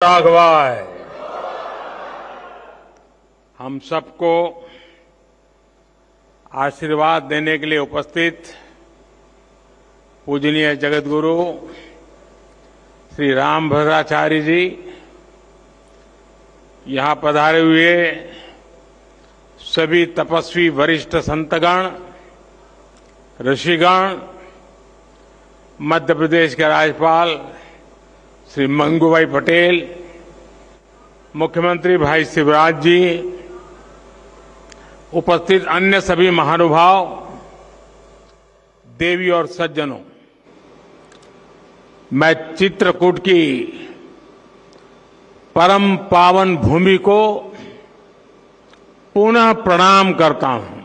राघवाय। हम सबको आशीर्वाद देने के लिए उपस्थित पूजनीय जगतगुरु श्री रामभद्राचार्य जी, यहां पधारे हुए सभी तपस्वी वरिष्ठ संतगण, ऋषिगण, मध्य प्रदेश के राज्यपाल श्री मंगूभाई पटेल, मुख्यमंत्री भाई शिवराज जी, उपस्थित अन्य सभी महानुभाव, देवी और सज्जनों, मैं चित्रकूट की परम पावन भूमि को पुनः प्रणाम करता हूं।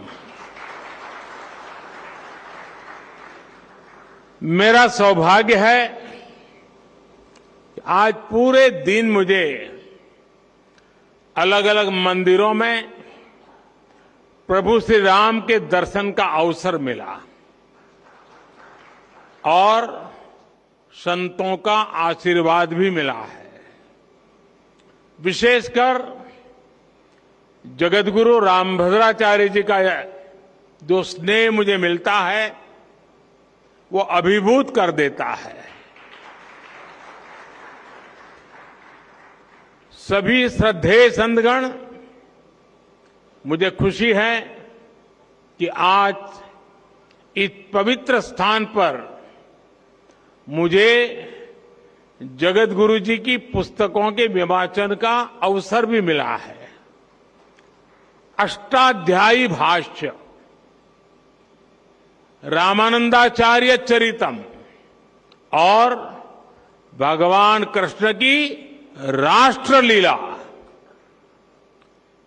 मेरा सौभाग्य है कि आज पूरे दिन मुझे अलग अलग मंदिरों में प्रभु श्री राम के दर्शन का अवसर मिला और संतों का आशीर्वाद भी मिला है। विशेषकर जगतगुरु रामभद्राचार्य जी का जो स्नेह मुझे मिलता है वो अभिभूत कर देता है। सभी श्रद्धेय संतगण, मुझे खुशी है कि आज इस पवित्र स्थान पर मुझे जगतगुरु जी की पुस्तकों के विवाचन का अवसर भी मिला है। अष्टाध्यायी भाष्य, रामानंदाचार्य चरितम और भगवान कृष्ण की राष्ट्रलीला,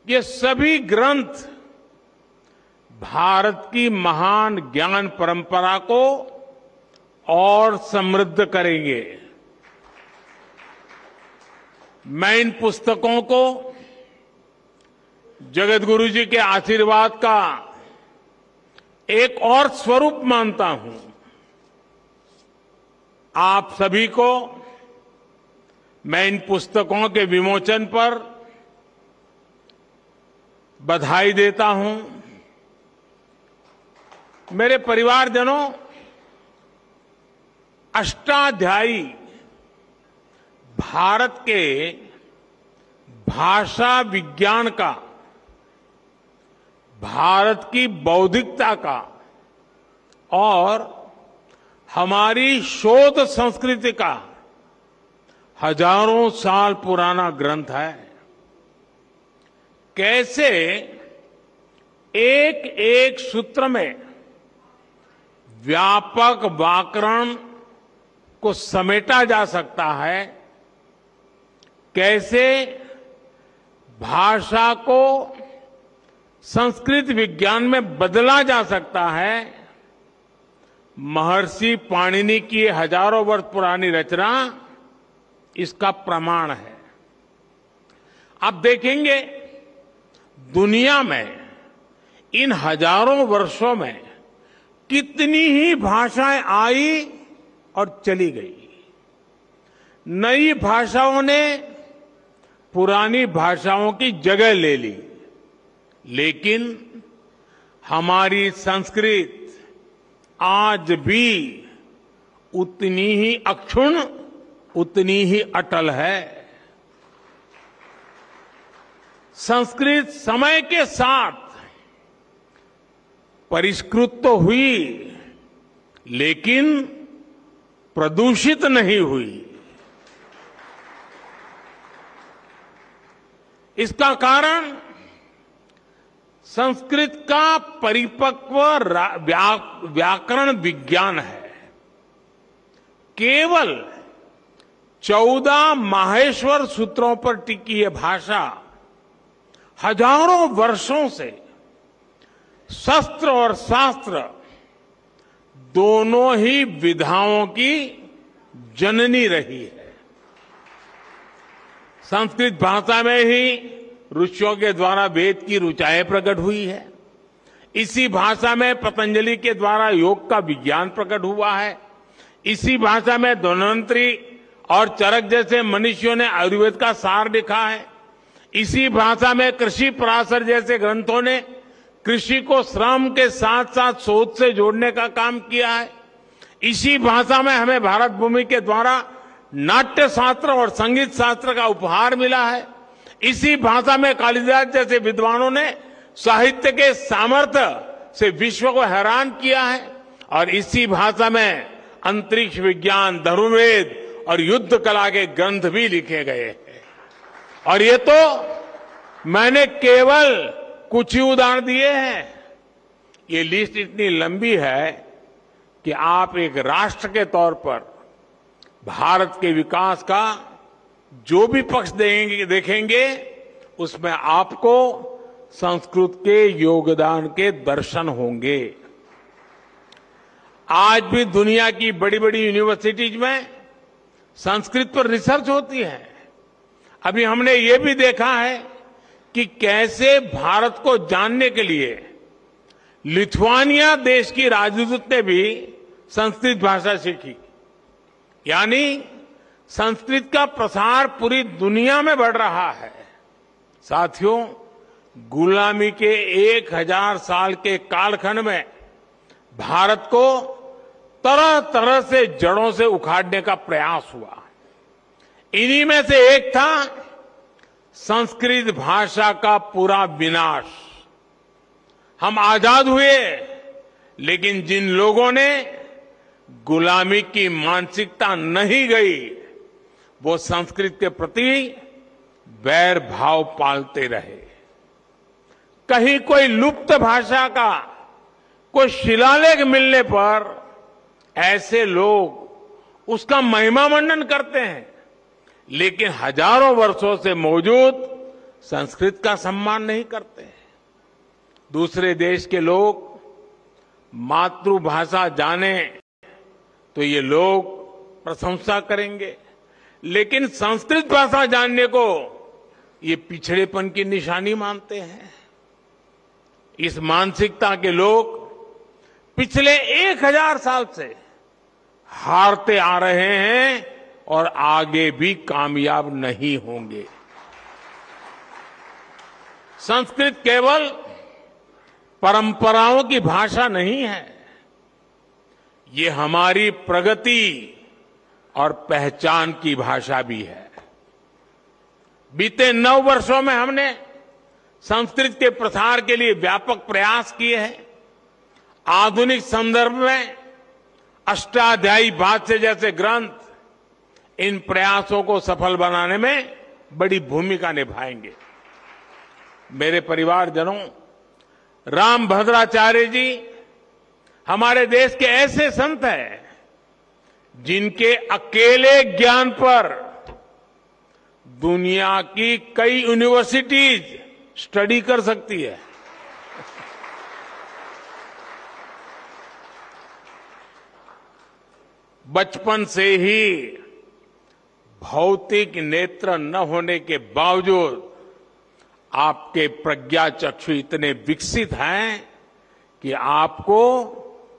ये सभी ग्रंथ भारत की महान ज्ञान परंपरा को और समृद्ध करेंगे। मैं इन पुस्तकों को जगतगुरु जी के आशीर्वाद का एक और स्वरूप मानता हूं। आप सभी को मैं इन पुस्तकों के विमोचन पर बधाई देता हूं। मेरे परिवारजनों, अष्टाध्यायी भारत के भाषा विज्ञान का, भारत की बौद्धिकता का और हमारी शोध संस्कृति का हजारों साल पुराना ग्रंथ है। कैसे एक एक सूत्र में व्यापक व्याकरण को समेटा जा सकता है, कैसे भाषा को संस्कृत विज्ञान में बदला जा सकता है, महर्षि पाणिनि की हजारों वर्ष पुरानी रचना इसका प्रमाण है। आप देखेंगे दुनिया में इन हजारों वर्षों में कितनी ही भाषाएं आई और चली गई। नई भाषाओं ने पुरानी भाषाओं की जगह ले ली, लेकिन हमारी संस्कृत आज भी उतनी ही अक्षुण्ण, उतनी ही अटल है। संस्कृत समय के साथ परिष्कृत तो हुई, लेकिन प्रदूषित नहीं हुई। इसका कारण संस्कृत का परिपक्व व्याकरण विज्ञान है। केवल 14 माहेश्वर सूत्रों पर टिकी यह भाषा हजारों वर्षों से शस्त्र और शास्त्र दोनों ही विधाओं की जननी रही है। संस्कृत भाषा में ही ऋषियों के द्वारा वेद की ऋचाएं प्रकट हुई है। इसी भाषा में पतंजलि के द्वारा योग का विज्ञान प्रकट हुआ है। इसी भाषा में धन्वंतरी और चरक जैसे मनीषियों ने आयुर्वेद का सार लिखा है। इसी भाषा में कृषि पराशर जैसे ग्रंथों ने कृषि को श्रम के साथ साथ सोच से जोड़ने का काम किया है। इसी भाषा में हमें भारत भूमि के द्वारा नाट्य शास्त्र और संगीत शास्त्र का उपहार मिला है। इसी भाषा में कालिदास जैसे विद्वानों ने साहित्य के सामर्थ्य से विश्व को हैरान किया है। और इसी भाषा में अंतरिक्ष विज्ञान, धनुर्वेद और युद्ध कला के ग्रंथ भी लिखे गए हैं। और ये तो मैंने केवल कुछ ही उदाहरण दिए हैं। ये लिस्ट इतनी लंबी है कि आप एक राष्ट्र के तौर पर भारत के विकास का जो भी पक्ष देखेंगे उसमें आपको संस्कृत के योगदान के दर्शन होंगे। आज भी दुनिया की बड़ी बड़ी यूनिवर्सिटीज में संस्कृत पर रिसर्च होती है। अभी हमने ये भी देखा है कि कैसे भारत को जानने के लिए लिथुआनिया देश की राजदूत ने भी संस्कृत भाषा सीखी। यानी संस्कृत का प्रसार पूरी दुनिया में बढ़ रहा है। साथियों, गुलामी के 1000 साल के कालखंड में भारत को तरह तरह से जड़ों से उखाड़ने का प्रयास हुआ। इन्हीं में से एक था संस्कृत भाषा का पूरा विनाश। हम आजाद हुए, लेकिन जिन लोगों ने गुलामी की मानसिकता नहीं गई, वो संस्कृत के प्रति वैर भाव पालते रहे। कहीं कोई लुप्त भाषा का कोई शिलालेख मिलने पर ऐसे लोग उसका महिमा मंडन करते हैं, लेकिन हजारों वर्षों से मौजूद संस्कृत का सम्मान नहीं करते। दूसरे देश के लोग मातृभाषा जाने तो ये लोग प्रशंसा करेंगे, लेकिन संस्कृत भाषा जानने को ये पिछड़ेपन की निशानी मानते हैं। इस मानसिकता के लोग पिछले 1000 साल से हारते आ रहे हैं और आगे भी कामयाब नहीं होंगे। संस्कृत केवल परंपराओं की भाषा नहीं है, ये हमारी प्रगति और पहचान की भाषा भी है। बीते 9 वर्षों में हमने संस्कृत के प्रसार के लिए व्यापक प्रयास किए हैं। आधुनिक संदर्भ में अष्टाध्यायी भाष्य जैसे ग्रंथ इन प्रयासों को सफल बनाने में बड़ी भूमिका निभाएंगे। मेरे परिवारजनों, रामभद्राचार्य जी हमारे देश के ऐसे संत हैं जिनके अकेले ज्ञान पर दुनिया की कई यूनिवर्सिटीज स्टडी कर सकती है। बचपन से ही भौतिक नेत्र न होने के बावजूद आपके प्रज्ञा चक्षु इतने विकसित हैं कि आपको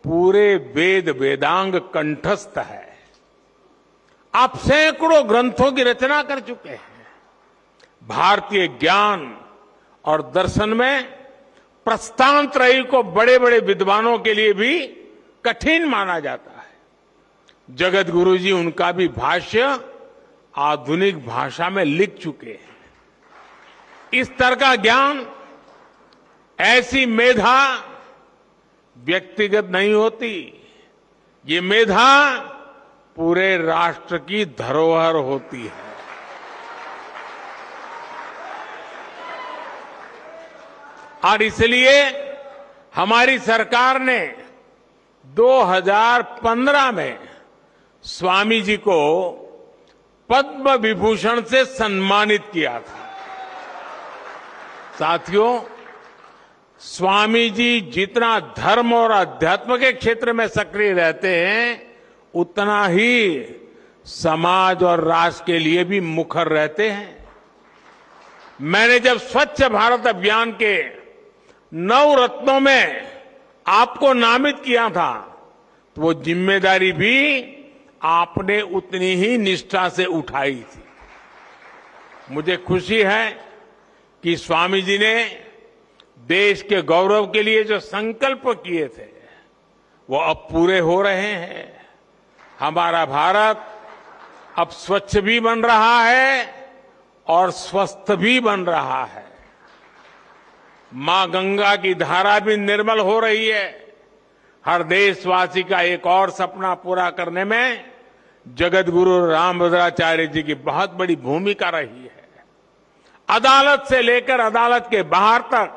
पूरे वेद वेदांग कंठस्थ है। आप सैकड़ों ग्रंथों की रचना कर चुके हैं। भारतीय ज्ञान और दर्शन में प्रस्थानत्रयी को बड़े बड़े विद्वानों के लिए भी कठिन माना जाता है। जगत गुरु जी उनका भी भाष्य आधुनिक भाषा में लिख चुके हैं। इस तरह का ज्ञान, ऐसी मेधा व्यक्तिगत नहीं होती, ये मेधा पूरे राष्ट्र की धरोहर होती है। और इसलिए हमारी सरकार ने 2015 में स्वामी जी को पद्म विभूषण से सम्मानित किया था। साथियों, स्वामी जी जितना धर्म और अध्यात्म के क्षेत्र में सक्रिय रहते हैं, उतना ही समाज और राष्ट्र के लिए भी मुखर रहते हैं। मैंने जब स्वच्छ भारत अभियान के 9 रत्नों में आपको नामित किया था, तो वो जिम्मेदारी भी आपने उतनी ही निष्ठा से उठाई थी। मुझे खुशी है कि स्वामी जी ने देश के गौरव के लिए जो संकल्प किए थे वो अब पूरे हो रहे हैं। हमारा भारत अब स्वच्छ भी बन रहा है और स्वस्थ भी बन रहा है। मां गंगा की धारा भी निर्मल हो रही है। हर देशवासी का एक और सपना पूरा करने में जगत गुरु रामभद्राचार्य जी की बहुत बड़ी भूमिका रही है। अदालत से लेकर अदालत के बाहर तक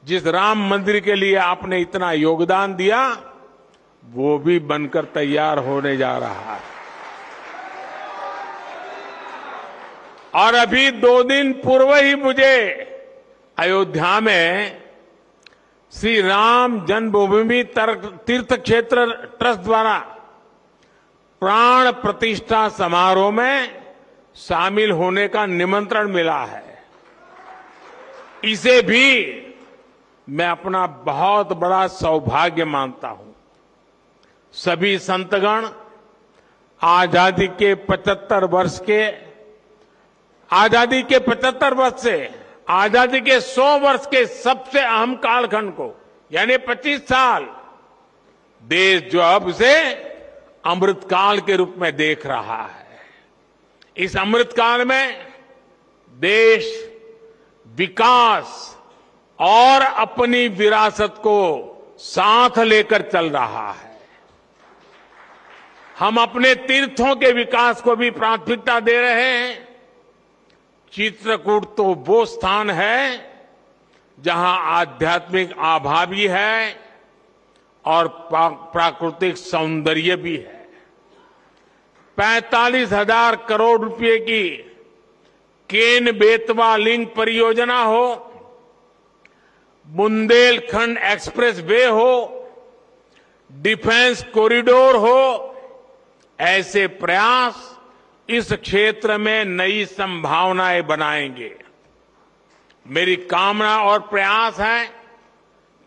जिस राम मंदिर के लिए आपने इतना योगदान दिया वो भी बनकर तैयार होने जा रहा है। और अभी 2 दिन पूर्व ही मुझे अयोध्या में श्री राम जन्मभूमि तीर्थ क्षेत्र ट्रस्ट द्वारा प्राण प्रतिष्ठा समारोह में शामिल होने का निमंत्रण मिला है। इसे भी मैं अपना बहुत बड़ा सौभाग्य मानता हूं। सभी संतगण आजादी के 75 वर्ष से आजादी के 100 वर्ष के सबसे अहम कालखंड को यानी 25 साल देश जो अब उसे अमृतकाल के रूप में देख रहा है। इस अमृतकाल में देश विकास और अपनी विरासत को साथ लेकर चल रहा है। हम अपने तीर्थों के विकास को भी प्राथमिकता दे रहे हैं। चित्रकूट तो वो स्थान है जहां आध्यात्मिक आभा भी है और प्राकृतिक सौंदर्य भी है। 45,000 करोड़ रुपए की केन बेतवा लिंक परियोजना हो, बुंदेलखंड एक्सप्रेस वे हो, डिफेंस कॉरिडोर हो, ऐसे प्रयास इस क्षेत्र में नई संभावनाएं बनाएंगे। मेरी कामना और प्रयास है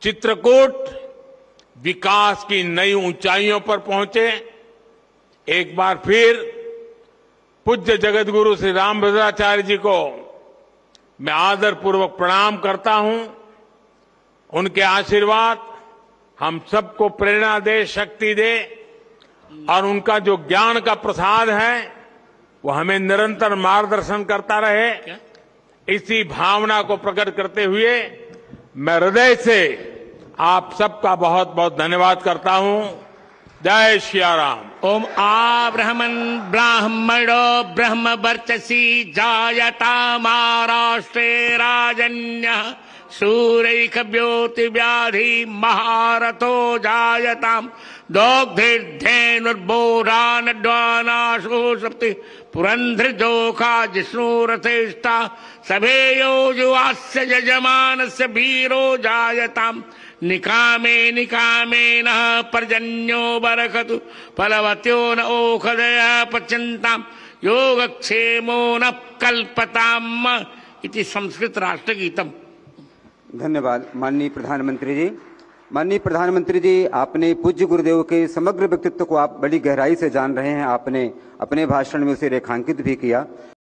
चित्रकूट विकास की नई ऊंचाइयों पर पहुंचे। एक बार फिर पूज्य जगतगुरु श्री रामभद्राचार्य जी को मैं आदरपूर्वक प्रणाम करता हूं। उनके आशीर्वाद हम सबको प्रेरणा दे, शक्ति दे और उनका जो ज्ञान का प्रसाद है वो हमें निरंतर मार्गदर्शन करता रहे। इसी भावना को प्रकट करते हुए मैं हृदय से आप सबका बहुत बहुत धन्यवाद करता हूं। जय श्री राम। ओम आ ब्राह्मणो ब्रह्म वर्चसी जायता महाराष्ट्रे राजन्यः सूरैकव्योति व्याधि महारथो जायताम दोग्धेर्धेनुर्बोधानड्वानाशो सप्ति पुरंध्रजोखा जिष्णुरथेष्टा सभेयो जुवास्य यजमानस्य वीरो जायताम निकामे निकामेनः पर्जन्यो बरकतु फलवत्यो न ओषधय पच्यन्ताम योगक्षेमो न कल्पताम इति संस्कृत राष्ट्रगीतम। धन्यवाद माननीय प्रधानमंत्री जी। माननीय प्रधानमंत्री जी, आपने पूज्य गुरुदेव के समग्र व्यक्तित्व को आप बड़ी गहराई से जान रहे हैं। आपने अपने भाषण में उसे रेखांकित भी किया।